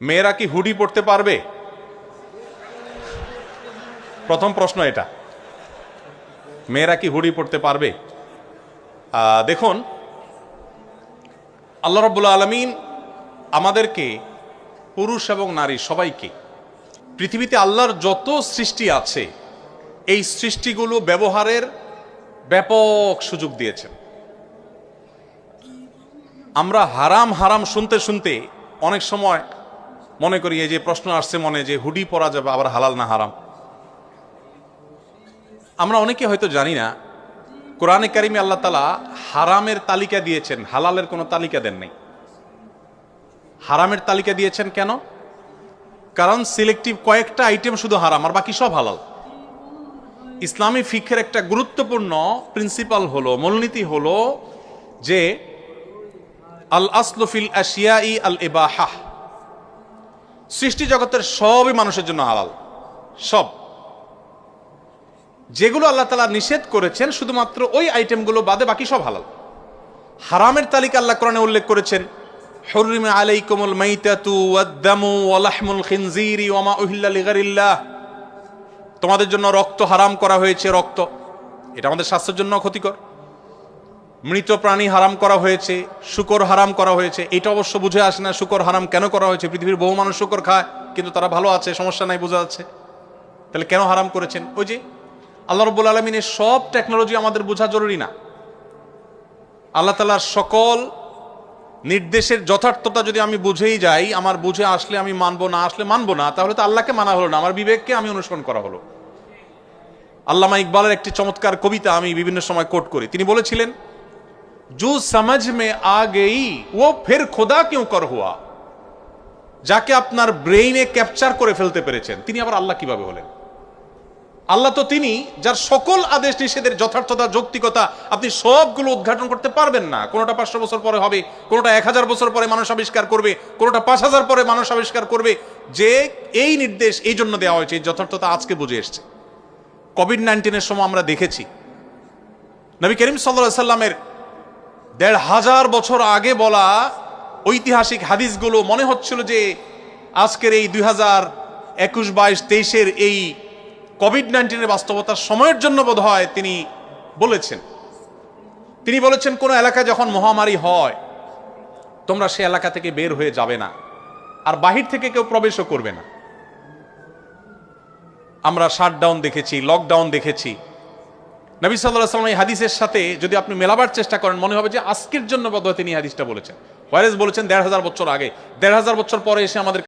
মেয়েরা কি হুডি পড়তে পারবে? প্রথম প্রশ্ন এটা, মেয়েরা কি হুডি পড়তে পারবে? দেখুন, আল্লাহ রাব্বুল আলামিন আমাদেরকে, পুরুষ এবং নারী সবাইকে, পৃথিবীতে আল্লাহর যত সৃষ্টি আছে এই সৃষ্টিগুলো ব্যবহারের ব্যাপক সুযোগ দিয়েছেন। আমরা হারাম হারাম শুনতে শুনতে অনেক সময় মনে করি, এই যে প্রশ্ন আসছে মনে, যে হুডি পরা যাবে, আবার হালাল না হারাম। আমরা অনেকে হয়তো জানি না, কোরআনে কারিমে আল্লাহ তাআলা হারামের তালিকা দিয়েছেন, হালালের কোনো তালিকা দেন নাই। হারামের তালিকা দিয়েছেন কেন? কারণ সিলেক্টিভ কয়েকটা আইটেম শুধু হারাম, আর বাকি সব হালাল। ইসলামী ফিকহের একটা গুরুত্বপূর্ণ প্রিন্সিপাল হলো, মূলনীতি হলো যে আল আসলু ফিল আশিয়াই আল ইবাহা। সৃষ্টি জগতের সবই মানুষের জন্য হালাল, সব। যেগুলো আল্লাহ তাআলা নিষেধ করেছেন শুধুমাত্র ওই আইটেমগুলো বাদে বাকি সব হালাল। হারামের তালিকা আল্লাহ কোরআনে উল্লেখ করেছেন, হুররিমা আলাইকুমুল মাইতাতু ওয়াদ-দামু ওয়া লাহমুল খিনজিরি ওয়া মা উহিল্লা লিগাইরিল্লাহ। তোমাদের জন্য রক্ত হারাম করা হয়েছে। রক্ত এটা আমাদের স্বাস্থ্যের জন্য ক্ষতিকর। মৃত প্রাণী হারাম করা হয়েছে, শূকর হারাম করা হয়েছে। এটা অবশ্য বুঝে আসে না শূকর হারাম কেন করা হয়েছে। পৃথিবীর বহু মানুষ শূকর খায়, কিন্তু তারা ভালো আছে, সমস্যা নাই, বোঝা যাচ্ছে। তাহলে কেন হারাম করেছেন? ওই যে আল্লাহ রাব্বুল আলামিনের সব টেকনোলজি আমাদের বোঝা জরুরি না। আল্লাহ তাআলার সকল নির্দেশের যথার্থতা যদি আমি বুঝেই যাই, আমার বুঝে আসলে আমি মানবো, না আসলে মানবো না, তাহলে তো আল্লাহকে মানা হলো না, আমার বিবেককে আমি অনুসরণ করা হলো। আল্লামা ইকবালের একটি চমৎকার কবিতা আমি বিভিন্ন সময় কোট করি। তিনি বলেছিলেন, জো সমঝ মে আ গই ও ফির খোদা কিউ কর হুয়া। যাকে আপনার ব্রেইনে ক্যাপচার করে ফেলতে পেরেছেন, তিনি আবার আল্লাহ কিভাবে হলেন? আল্লাহ তো তিনি যার সকল আদেশ নিষেধের যথার্থতা, যৌক্তিকতা আপনি সবগুলো উদ্ঘাটন করতে পারবেন না। কোনোটা 500 বছর পরে হবে, কোনোটা 1000 বছর পরে মানুষ আবিষ্কার করবে, কোনোটা 5000 পরে মানুষ আবিষ্কার করবে। যে এই নির্দেশ এই জন্য দেওয়া হয়েছে, এই যথার্থতা আজকে বুঝে এসছে। কোভিড-19 সময় আমরা দেখেছি নবী করিম সাল্লাল্লাহু আলাইহি সাল্লামের 1500 বছর আগে বলা ঐতিহাসিক হাদিসগুলো মনে হচ্ছিল যে আজকের এই 2021, 22, 23 এই কোভিড-19 বাস্তবতার সময়ের জন্য বোধ হয় তিনি বলেছেন কোন এলাকায় যখন মহামারী হয়, তোমরা সে এলাকা থেকে বের হয়ে যাবে না, আর বাহির থেকে কেউ প্রবেশও করবে না। আমরা শাটডাউন দেখেছি, লকডাউন দেখেছি। নবী সাল্লাল্লাহু আলাইহি ওয়াসাল্লাম এই হাদিসের সাথে যদি আপনি মেলাবার চেষ্টা করেন, মনে হবে যে আজকের জন্য বোধহয় তিনি হাদিসটা বলেছেন। ওয়ারেস বলেছেন 1500 বছর আগে, 1500 বছর পরে এসে আমাদের